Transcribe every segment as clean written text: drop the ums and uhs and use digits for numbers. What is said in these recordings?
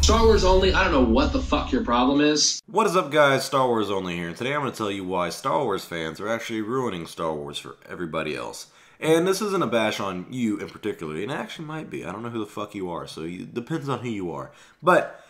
Star Wars only, I don't know what the fuck your problem is. What is up, guys? Star Wars Only here, and today I'm going to tell you why Star Wars fans are actually ruining Star Wars for everybody else. And this isn't a bash on you in particular, and it actually might be. I don't know who the fuck you are, so it depends on who you are. But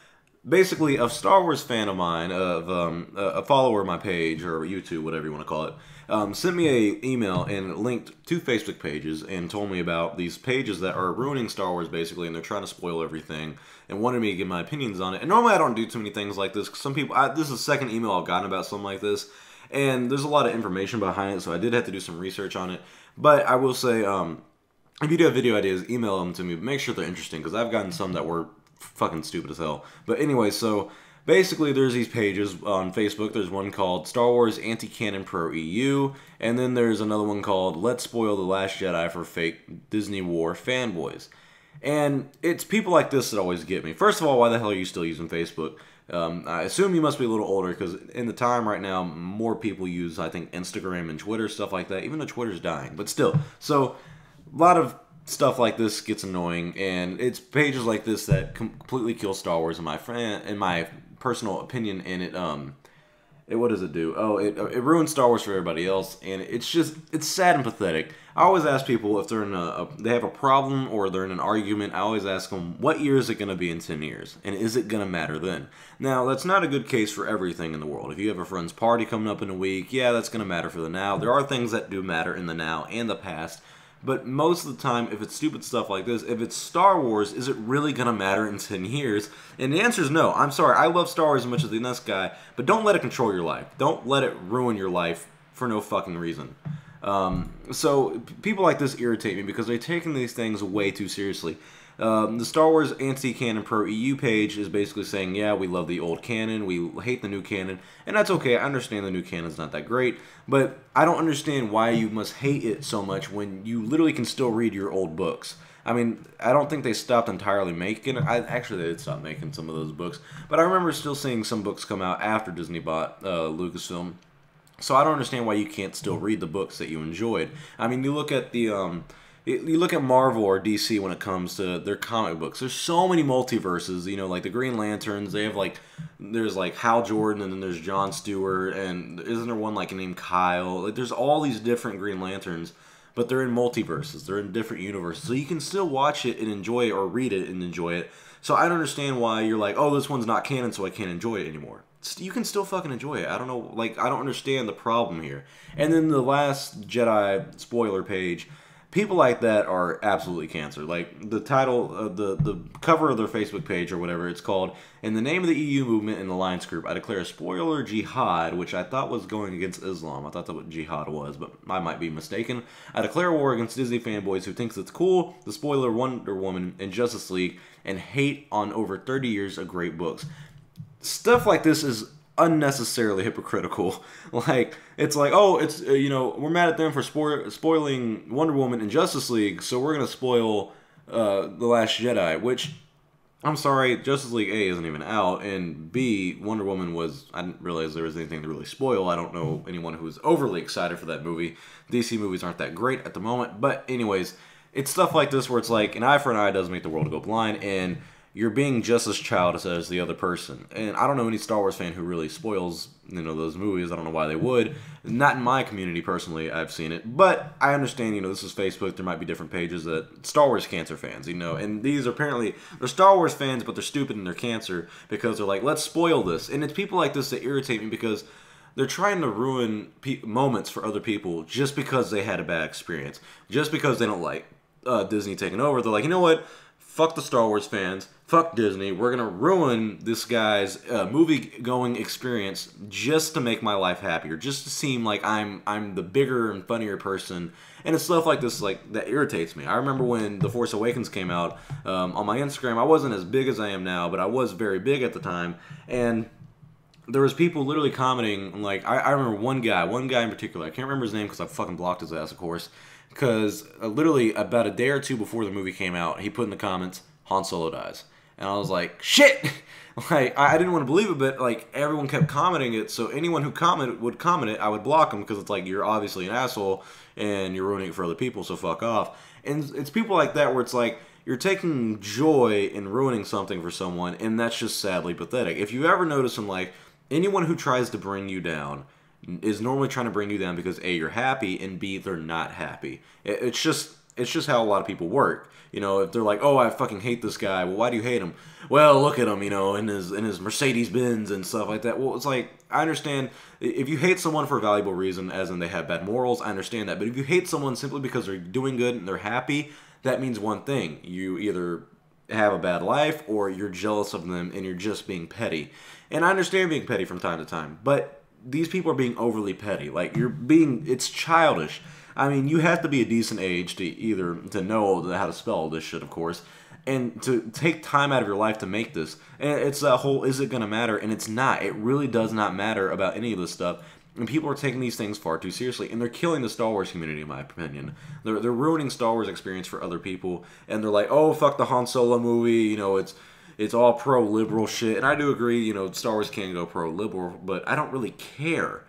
basically, a Star Wars fan of mine, a follower of my page, or YouTube, whatever you want to call it, sent me an email and linked 2 Facebook pages and told me about these pages that are ruining Star Wars, basically, and they're trying to spoil everything, and wanted me to give my opinions on it. And normally I don't do too many things like this, because some people, this is the second email I've gotten about something like this, and there's a lot of information behind it, so I did have to do some research on it. But I will say, if you do have video ideas, email them to me, but make sure they're interesting, because I've gotten some that were fucking stupid as hell. But anyway, so basically there's these pages on Facebook. There's one called Star Wars Anti-Canon Pro EU, and then there's another one called Let's Spoil The Last Jedi for Fake Disney War Fanboys. And it's people like this that always get me. First of all, why the hell are you still using Facebook? I assume you must be a little older, because in the time right now, more people use, I think, Instagram and Twitter, stuff like that, even though Twitter's dying. But still, so a lot of stuff like this gets annoying, and it's pages like this that completely kill Star Wars in my personal opinion. And what does it do? Oh, it ruins Star Wars for everybody else, and it's sad and pathetic. I always ask people if they're they have a problem or they're in an argument. I always ask them, what year is it going to be in 10 years, and is it going to matter then? Now, that's not a good case for everything in the world. If you have a friend's party coming up in a week, yeah, that's going to matter for the now. There are things that do matter in the now and the past. But most of the time, if it's stupid stuff like this, if it's Star Wars, is it really going to matter in 10 years? And the answer is no. I'm sorry, I love Star Wars as much as the next guy, but don't let it control your life. Don't let it ruin your life for no fucking reason. So people like this irritate me because they're taking these things way too seriously. The Star Wars Anti-Canon Pro EU page is basically saying, yeah, we love the old canon, we hate the new canon, and that's okay. I understand the new canon's not that great, but I don't understand why you must hate it so much when you literally can still read your old books. I mean, I don't think they stopped entirely making it. Actually, they did stop making some of those books, but I remember still seeing some books come out after Disney bought Lucasfilm. So I don't understand why you can't still read the books that you enjoyed. I mean, you look at the you look at Marvel or DC when it comes to their comic books. There's so many multiverses, you know, like the Green Lanterns. They have there's like Hal Jordan, and then there's John Stewart, and isn't there one like named Kyle? Like, there's all these different Green Lanterns, but they're in multiverses. They're in different universes, so you can still watch it and enjoy it, or read it and enjoy it. So I don't understand why you're like, oh, this one's not canon, so I can't enjoy it anymore. You can still fucking enjoy it. I don't know, like, I don't understand the problem here. And then the Last Jedi spoiler page, people like that are absolutely cancer. Like, the title, the cover of their Facebook page or whatever, it's called, "In the name of the EU movement and Alliance Group, I declare a spoiler jihad," which I thought was going against Islam. I thought that's what jihad was, but I might be mistaken. "I declare war against Disney fanboys who thinks it's cool, the spoiler Wonder Woman and Justice League, and hate on over 30 years of great books." Stuff like this is unnecessarily hypocritical. Like, it's like, oh, it's you know, we're mad at them for spoiling Wonder Woman and Justice League, so we're gonna spoil The Last Jedi. Which, I'm sorry, Justice League A isn't even out, and B, Wonder Woman was, I didn't realize there was anything to really spoil. I don't know anyone who's overly excited for that movie. DC movies aren't that great at the moment, but anyways, it's stuff like this where it's like, an eye for an eye doesn't make the world go blind, and you're being just as childish as the other person. And I don't know any Star Wars fan who really spoils, you know, those movies. I don't know why they would. Not in my community, personally, I've seen it. But I understand, you know, this is Facebook. There might be different pages that Star Wars cancer fans, you know. And these are apparently, they're Star Wars fans, but they're stupid and they're cancer because they're like, let's spoil this. And it's people like this that irritate me because they're trying to ruin moments for other people just because they had a bad experience. Just because they don't like Disney taking over. They're like, you know what? Fuck the Star Wars fans. Fuck Disney. We're going to ruin this guy's movie-going experience just to make my life happier. Just to seem like I'm the bigger and funnier person. And it's stuff like this that irritates me. I remember when The Force Awakens came out, on my Instagram, I wasn't as big as I am now, but I was very big at the time. And there was people literally commenting, like, I remember one guy in particular. I can't remember his name because I fucking blocked his ass, of course. Because literally about a day or two before the movie came out, he put in the comments, Han Solo dies. And I was like, shit! Like, I didn't want to believe it, but like, everyone kept commenting it, so anyone who would comment it, I would block them, because it's like, you're obviously an asshole, and you're ruining it for other people, so fuck off. And it's people like that where it's like, you're taking joy in ruining something for someone, and that's just sadly pathetic. If you ever notice in life, anyone who tries to bring you down is normally trying to bring you down because A, you're happy, and B, they're not happy. It's just how a lot of people work. You know, if they're like, oh, I fucking hate this guy. Well, why do you hate him? Well, look at him, you know, in his Mercedes Benz and stuff like that. Well, it's like, I understand if you hate someone for a valuable reason, as in they have bad morals, I understand that. But if you hate someone simply because they're doing good and they're happy, that means one thing. You either have a bad life or you're jealous of them and you're just being petty. And I understand being petty from time to time, but these people are being overly petty. Like, it's childish. I mean, you have to be a decent age to know how to spell all this shit, of course, and to take time out of your life to make this. And it's that whole, is it going to matter? And it's not. It really does not matter about any of this stuff. And people are taking these things far too seriously, and they're killing the Star Wars community, in my opinion. They're ruining Star Wars experience for other people, and they're like, oh, fuck the Han Solo movie, you know, it's all pro-liberal shit. And I do agree, you know, Star Wars can go pro-liberal, but I don't really care.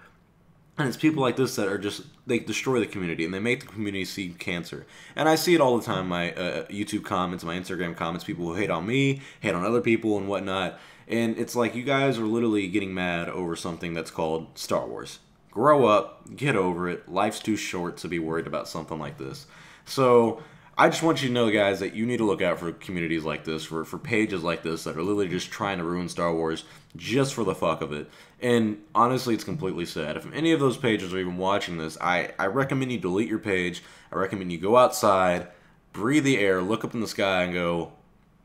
And it's people like this that are just, they destroy the community, and they make the community see cancer. And I see it all the time, my YouTube comments, my Instagram comments, people who hate on me, hate on other people and whatnot. And it's like, you guys are literally getting mad over something that's called Star Wars. Grow up, get over it. Life's too short to be worried about something like this. So I just want you to know, guys, that you need to look out for communities like this, for pages like this that are literally just trying to ruin Star Wars just for the fuck of it. And honestly, it's completely sad. If any of those pages are even watching this, I recommend you delete your page. I recommend you go outside, breathe the air, look up in the sky, and go,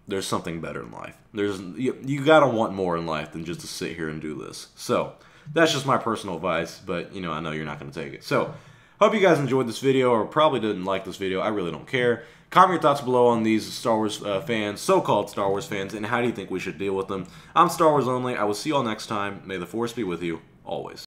there's something better in life. You gotta want more in life than just to sit here and do this. So that's just my personal advice, but you know, I know you're not gonna take it. So hope you guys enjoyed this video, or probably didn't like this video. I really don't care. Comment your thoughts below on these Star Wars fans, so-called Star Wars fans, and how do you think we should deal with them. I'm Star Wars Only. I will see you all next time. May the Force be with you, always.